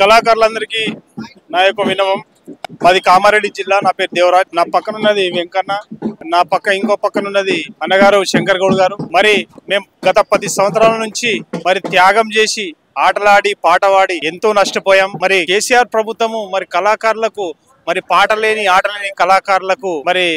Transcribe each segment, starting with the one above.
కళాకారులందరికీ నా యొక్క విన్నవం. మాది కామారెడ్డి జిల్లా. నా పేరు దేవరాజ్. నా పక్కన ఉన్నది వెంకన్న, నా పక్క ఇంకో పక్కన ఉన్నది అన్నగారు శంకర్ గౌడ్ గారు. మరి మేము గత 10 సంవత్సరాల నుంచి మరి త్యాగం చేసి ఆటలాడి పాటవాడి ఎంతో నష్టపోయాం. మరి కేసీఆర్ ప్రభుత్వము మరి కళాకారులకు మరి పాట లేని ఆట లేని కళాకారులకు మరి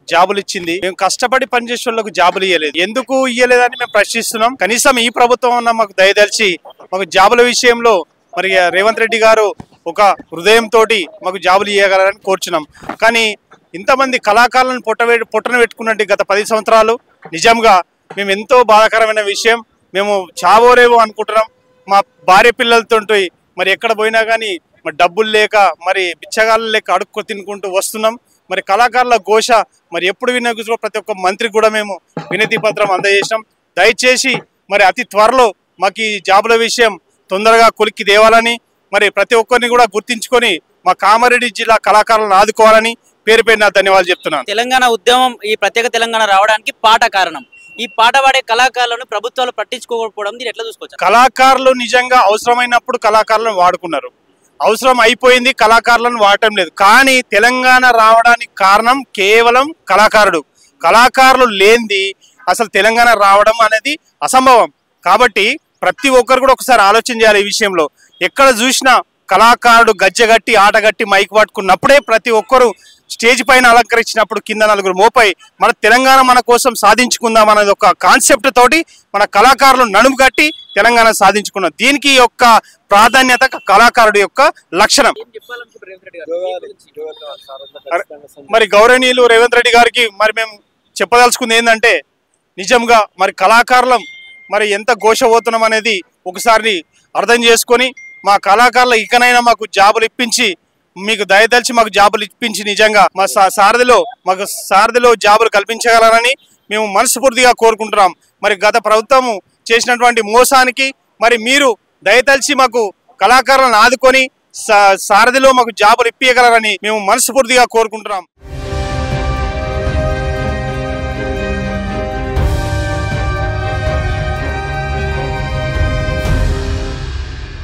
జాబులు ఇచ్చింది. మేము కష్టపడి పనిచేసే వాళ్ళకు జాబులు ఇవ్వలేదు. ఎందుకు ఇవ్వలేదని మేము ప్రశ్నిస్తున్నాం. కనీసం ఈ ప్రభుత్వం అన్న మాకు దయదలిచి మాకు జాబుల విషయంలో మరి రేవంత్ రెడ్డి గారు ఒక హృదయంతో మాకు జాబులు ఇవ్వగలరని కోరుచున్నాం. కానీ ఇంతమంది కళాకారులను పొట్టన పెట్టుకున్నట్టు గత 10 సంవత్సరాలు నిజంగా మేము ఎంతో బాధాకరమైన విషయం. మేము చావోరేవో అనుకుంటున్నాం. మా భార్య పిల్లలతో మరి ఎక్కడ పోయినా కానీ మరి డబ్బులు లేక మరి బిచ్చగాళ్ళు లేక అడుక్కు తినుకుంటూ వస్తున్నాం. మరి కళాకారుల ఘోష మరి ఎప్పుడు వినకు ప్రతి ఒక్క మంత్రికి కూడా మేము వినతి పత్రం అందజేసినాం. దయచేసి మరి అతి త్వరలో మాకు ఈ జాబుల విషయం తొందరగా కొలిక్కి తేవాలని మరి ప్రతి ఒక్కరిని కూడా గుర్తించుకొని మా కామారెడ్డి జిల్లా కళాకారులను ఆదుకోవాలని పేరు పేరున ధన్యవాదాలు చెప్తున్నాను. తెలంగాణ ఉద్యమం ఈ ప్రత్యేక తెలంగాణ రావడానికి పాట కారణం. ఈ పాట పాడే కళాకారులను ప్రభుత్వాలు పట్టించుకోకపోవడం దీన్ని ఎట్లా చూసుకోవచ్చు? కళాకారులు నిజంగా అవసరమైనప్పుడు కళాకారులను వాడుకున్నారు. అవసరం అయిపోయింది, కళాకారులను వాడటం లేదు. కానీ తెలంగాణ రావడానికి కారణం కేవలం కళాకారులు లేనిది అసలు తెలంగాణ రావడం అనేది అసంభవం. కాబట్టి ప్రతి ఒక్కరు కూడా ఒకసారి ఆలోచన చేయాలి ఈ విషయంలో. ఎక్కడ చూసినా కళాకారుడు గజ్జగట్టి ఆటగట్టి మైక్ పట్టుకున్నప్పుడే ప్రతి ఒక్కరు స్టేజ్ పైన అలంకరించినప్పుడు కింద నలుగురు మోపై మన తెలంగాణ మన కోసం సాధించుకుందాం అనేది ఒక కాన్సెప్ట్ తోటి మన కళాకారులు నడుము కట్టి తెలంగాణ సాధించుకున్నాం. దీనికి యొక్క ప్రాధాన్యత కళాకారుడు యొక్క లక్షణం. మరి గౌరవనీయులు రేవంత్ రెడ్డి గారికి మరి మేము చెప్పదలుచుకుంది ఏంటంటే నిజంగా మరి కళాకారులం మరి ఎంత ఘోష పోతున్నాం అనేది ఒకసారి అర్థం చేసుకొని మా కళాకారులు ఇకనైనా మాకు జాబులు ఇప్పించి మీకు దయదలిచి మాకు జాబులు ఇప్పించి నిజంగా మా సారథిలో జాబులు కల్పించగలరని మేము మనస్ఫూర్తిగా కోరుకుంటున్నాం. మరి గత ప్రభుత్వము చేసినటువంటి మోసానికి మరి మీరు దయదలిచి మాకు కళాకారులను ఆదుకొని సారథిలో మాకు జాబులు ఇప్పించగలరని మేము మనస్ఫూర్తిగా కోరుకుంటున్నాం.